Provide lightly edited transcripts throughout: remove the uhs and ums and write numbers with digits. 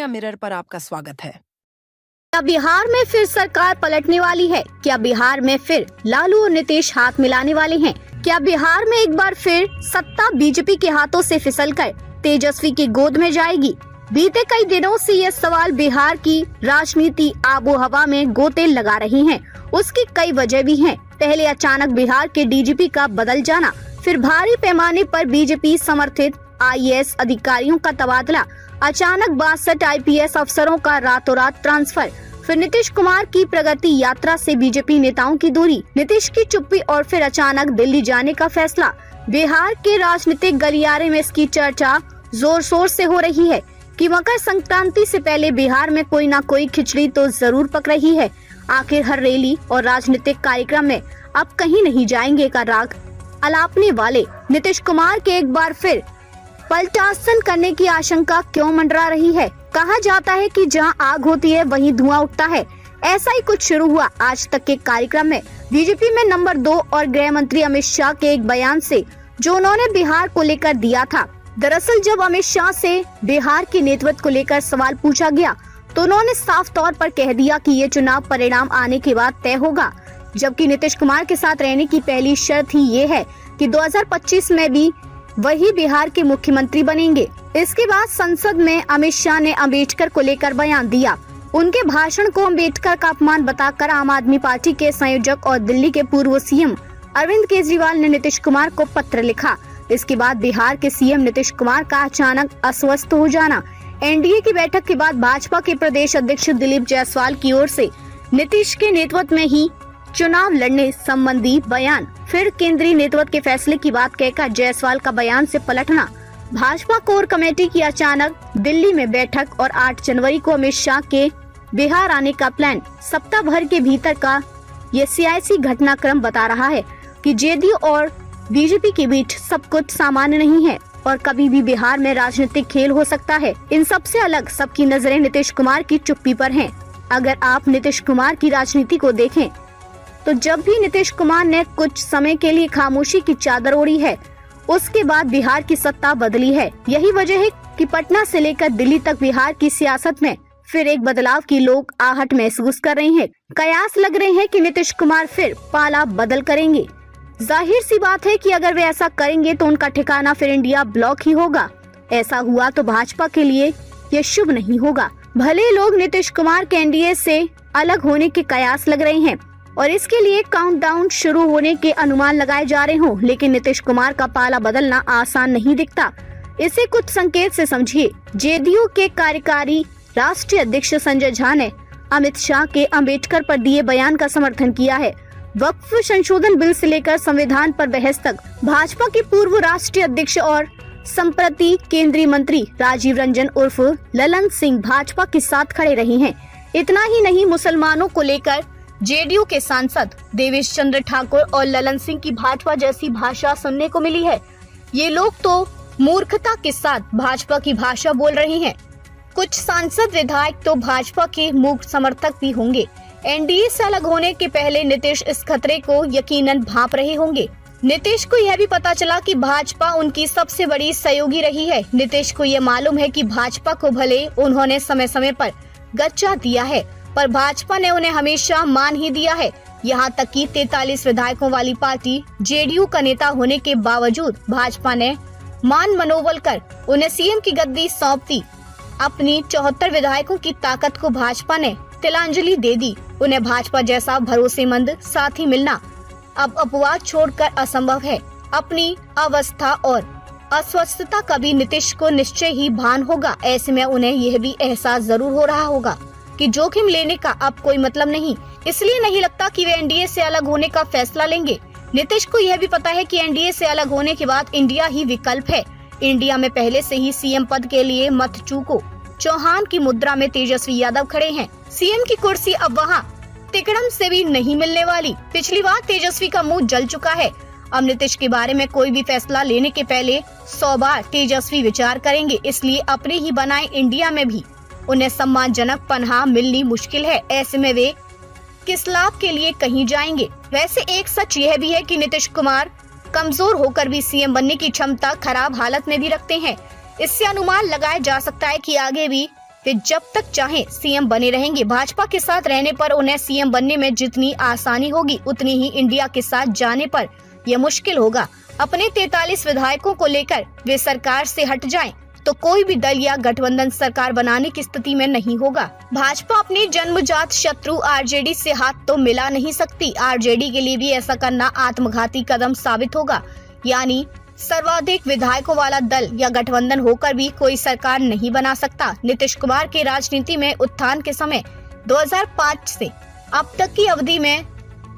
India mirror पर आपका स्वागत है। क्या बिहार में फिर सरकार पलटने वाली है? क्या बिहार में फिर लालू और नीतीश हाथ मिलाने वाले हैं? क्या बिहार में एक बार फिर सत्ता बीजेपी के हाथों से फिसलकर तेजस्वी की गोद में जाएगी? बीते कई दिनों से ये सवाल बिहार की राजनीति आबो हवा में गोते लगा रही हैं। उसकी कई वजह भी हैं। पहले अचानक बिहार के डीजीपी का बदल जाना, फिर भारी पैमाने पर बीजेपी समर्थित आईएएस अधिकारियों का तबादला, अचानक 62 आईपीएस अफसरों का रातों रात ट्रांसफर, फिर नीतीश कुमार की प्रगति यात्रा से बीजेपी नेताओं की दूरी, नीतीश की चुप्पी और फिर अचानक दिल्ली जाने का फैसला। बिहार के राजनीतिक गलियारे में इसकी चर्चा जोर शोर से हो रही है कि मकर संक्रांति से पहले बिहार में कोई ना कोई खिचड़ी तो जरूर पक रही है। आखिर हर रैली और राजनीतिक कार्यक्रम में अब कहीं नहीं जाएंगे का राग अलापने वाले नीतीश कुमार के एक बार फिर पलटासन करने की आशंका क्यों मंडरा रही है? कहा जाता है कि जहां आग होती है वहीं धुआं उठता है। ऐसा ही कुछ शुरू हुआ आज तक के कार्यक्रम में बीजेपी में नंबर 2 और गृह मंत्री अमित शाह के एक बयान से, जो उन्होंने बिहार को लेकर दिया था। दरअसल जब अमित शाह से बिहार के नेतृत्व को लेकर सवाल पूछा गया तो उन्होंने साफ तौर पर कह दिया कि ये चुनाव परिणाम आने के बाद तय होगा, जबकि नीतीश कुमार के साथ रहने की पहली शर्त ही ये है कि 2025 में भी वही बिहार के मुख्यमंत्री बनेंगे। इसके बाद संसद में अमित शाह ने अम्बेडकर को लेकर बयान दिया। उनके भाषण को अम्बेडकर का अपमान बताकर आम आदमी पार्टी के संयोजक और दिल्ली के पूर्व सीएम अरविंद केजरीवाल ने नीतीश कुमार को पत्र लिखा। इसके बाद बिहार के सीएम नीतीश कुमार का अचानक अस्वस्थ हो जाना, एनडीए की बैठक के बाद भाजपा के प्रदेश अध्यक्ष दिलीप जायसवाल की ओर से नीतीश के नेतृत्व में ही चुनाव लड़ने संबंधी बयान, फिर केंद्रीय नेतृत्व के फैसले की बात कहकर जायसवाल का बयान से पलटना, भाजपा कोर कमेटी की अचानक दिल्ली में बैठक और 8 जनवरी को अमित शाह के बिहार आने का प्लान, सप्ताह भर के भीतर का ये सियासी घटनाक्रम बता रहा है कि जेडीयू और बीजेपी के बीच सब कुछ सामान्य नहीं है और कभी भी बिहार में राजनीतिक खेल हो सकता है। इन सबसे अलग सबकी नजरें नीतीश कुमार की चुप्पी पर हैं। अगर आप नीतीश कुमार की राजनीति को देखें तो जब भी नीतीश कुमार ने कुछ समय के लिए खामोशी की चादर ओढ़ी है, उसके बाद बिहार की सत्ता बदली है। यही वजह है कि पटना से लेकर दिल्ली तक बिहार की सियासत में फिर एक बदलाव की लोग आहट महसूस कर रहे हैं। कयास लग रहे हैं कि नीतीश कुमार फिर पाला बदल करेंगे। जाहिर सी बात है कि अगर वे ऐसा करेंगे तो उनका ठिकाना फिर इंडिया ब्लॉक ही होगा। ऐसा हुआ तो भाजपा के लिए ये शुभ नहीं होगा। भले लोग नीतीश कुमार के एनडीए से अलग होने के कयास लग रहे हैं और इसके लिए काउंटडाउन शुरू होने के अनुमान लगाए जा रहे हों, लेकिन नीतीश कुमार का पाला बदलना आसान नहीं दिखता। इसे कुछ संकेत से समझिए। जेडीयू के कार्यकारी राष्ट्रीय अध्यक्ष संजय झा ने अमित शाह के अम्बेडकर पर दिए बयान का समर्थन किया है। वक्फ संशोधन बिल से लेकर संविधान पर बहस तक भाजपा के पूर्व राष्ट्रीय अध्यक्ष और संप्रति केंद्रीय मंत्री राजीव रंजन उर्फ ललन सिंह भाजपा के साथ खड़े रहे हैं। इतना ही नहीं, मुसलमानों को लेकर जेडीयू के सांसद देवेश चंद्र ठाकुर और ललन सिंह की भाजपा जैसी भाषा सुनने को मिली है। ये लोग तो मूर्खता के साथ भाजपा की भाषा बोल रहे हैं। कुछ सांसद विधायक तो भाजपा के मूक समर्थक भी होंगे। एनडीए से अलग होने के पहले नीतीश इस खतरे को यकीनन भांप रहे होंगे। नीतीश को यह भी पता चला कि भाजपा उनकी सबसे बड़ी सहयोगी रही है। नीतीश को यह मालूम है कि भाजपा को भले उन्होंने समय समय पर गच्चा दिया है, पर भाजपा ने उन्हें हमेशा मान ही दिया है। यहाँ तक कि 43 विधायकों वाली पार्टी जेडीयू का नेता होने के बावजूद भाजपा ने मान मनोबल कर उन्हें सीएम की गद्दी सौंप दी। अपनी 74 विधायकों की ताकत को भाजपा ने तिलांजलि दे दी। उन्हें भाजपा जैसा भरोसेमंद साथी मिलना अब अपवाद छोड़कर असंभव है। अपनी अवस्था और अस्वस्थता का भी नीतीश को निश्चय ही भान होगा। ऐसे में उन्हें यह भी एहसास जरूर हो रहा होगा कि जोखिम लेने का अब कोई मतलब नहीं। इसलिए नहीं लगता कि वे एनडीए से अलग होने का फैसला लेंगे। नीतीश को यह भी पता है कि एनडीए से अलग होने के बाद इंडिया ही विकल्प है। इंडिया में पहले से ही सीएम पद के लिए मत चूको। चौहान की मुद्रा में तेजस्वी यादव खड़े हैं। सीएम की कुर्सी अब वहाँ तिकड़म से भी नहीं मिलने वाली। पिछली बार तेजस्वी का मुंह जल चुका है। अब नीतीश के बारे में कोई भी फैसला लेने के पहले 100 बार तेजस्वी विचार करेंगे। इसलिए अपने ही बनाए इंडिया में भी उन्हें सम्मानजनक पनाह मिलनी मुश्किल है। ऐसे में वे किस लाभ के लिए कहीं जाएंगे? वैसे एक सच यह भी है कि नीतीश कुमार कमजोर होकर भी सीएम बनने की क्षमता खराब हालत में भी रखते हैं। इससे अनुमान लगाया जा सकता है कि आगे भी वे जब तक चाहें सीएम बने रहेंगे। भाजपा के साथ रहने पर उन्हें सीएम बनने में जितनी आसानी होगी उतनी ही इंडिया के साथ जाने पर यह मुश्किल होगा। अपने 43 विधायकों को लेकर वे सरकार से हट जाएं तो कोई भी दल या गठबंधन सरकार बनाने की स्थिति में नहीं होगा। भाजपा अपनी जन्मजात शत्रु आरजेडी से हाथ तो मिला नहीं सकती। आरजेडी के लिए भी ऐसा करना आत्मघाती कदम साबित होगा। यानी सर्वाधिक विधायकों वाला दल या गठबंधन होकर भी कोई सरकार नहीं बना सकता। नीतीश कुमार के राजनीति में उत्थान के समय 2005 से अब तक की अवधि में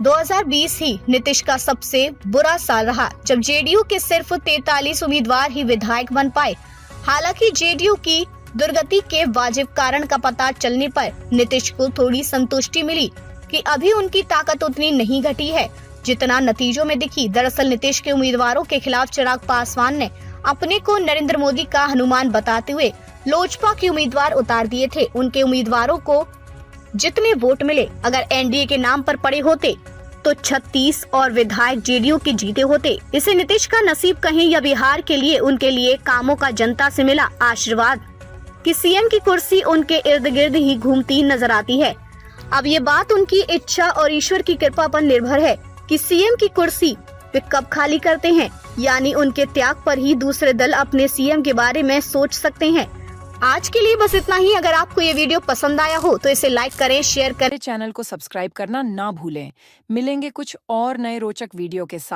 2020 ही नीतीश का सबसे बुरा साल रहा, जब जेडीयू के सिर्फ 43 उम्मीदवार ही विधायक बन पाए। हालांकि जेडीयू की दुर्गति के वाजिब कारण का पता चलने पर नीतीश को थोड़ी संतुष्टि मिली कि अभी उनकी ताकत उतनी नहीं घटी है जितना नतीजों में दिखी। दरअसल नीतीश के उम्मीदवारों के खिलाफ चिराग पासवान ने अपने को नरेंद्र मोदी का हनुमान बताते हुए लोजपा के उम्मीदवार उतार दिए थे। उनके उम्मीदवारों को जितने वोट मिले अगर एनडीए के नाम पर पड़े होते तो 36 और विधायक जेडीयू के जीते होते। इसे नीतीश का नसीब कहें या बिहार के लिए उनके लिए कामों का जनता से मिला आशीर्वाद कि सीएम की कुर्सी उनके इर्द गिर्द ही घूमती नजर आती है। अब ये बात उनकी इच्छा और ईश्वर की कृपा पर निर्भर है कि सीएम की कुर्सी वे कब खाली करते हैं। यानी उनके त्याग पर ही दूसरे दल अपने सीएम के बारे में सोच सकते हैं। आज के लिए बस इतना ही। अगर आपको ये वीडियो पसंद आया हो तो इसे लाइक करें, शेयर करें। चैनल को सब्सक्राइब करना ना भूलें। मिलेंगे कुछ और नए रोचक वीडियो के साथ।